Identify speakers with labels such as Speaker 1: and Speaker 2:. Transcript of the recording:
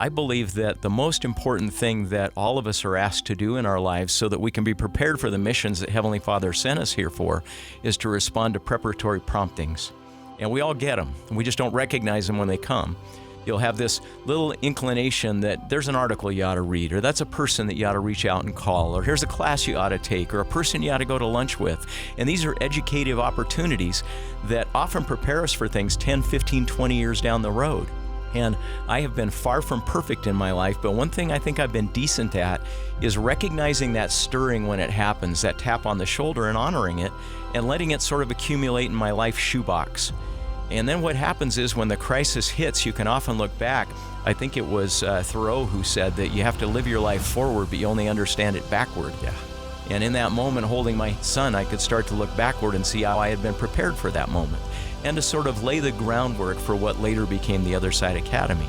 Speaker 1: I believe that the most important thing that all of us are asked to do in our lives so that we can be prepared for the missions that Heavenly Father sent us here for is to respond to preparatory promptings. And we all get them. We just don't recognize them when they come. You'll have this little inclination that there's an article you ought to read, or that's a person that you ought to reach out and call, or here's a class you ought to take, or a person you ought to go to lunch with. And these are educative opportunities that often prepare us for things 10, 15, 20 years down the road. And I have been far from perfect in my life, but one thing I think I've been decent at is recognizing that stirring when it happens, that tap on the shoulder, and honoring it, and letting it sort of accumulate in my life shoebox. And then what happens is when the crisis hits, you can often look back. I think it was Thoreau who said that you have to live your life forward, but you only understand it backward.
Speaker 2: Yeah.
Speaker 1: And in that moment, holding my son, I could start to look backward and see how I had been prepared for that moment, and to sort of lay the groundwork for what later became the Other Side Academy.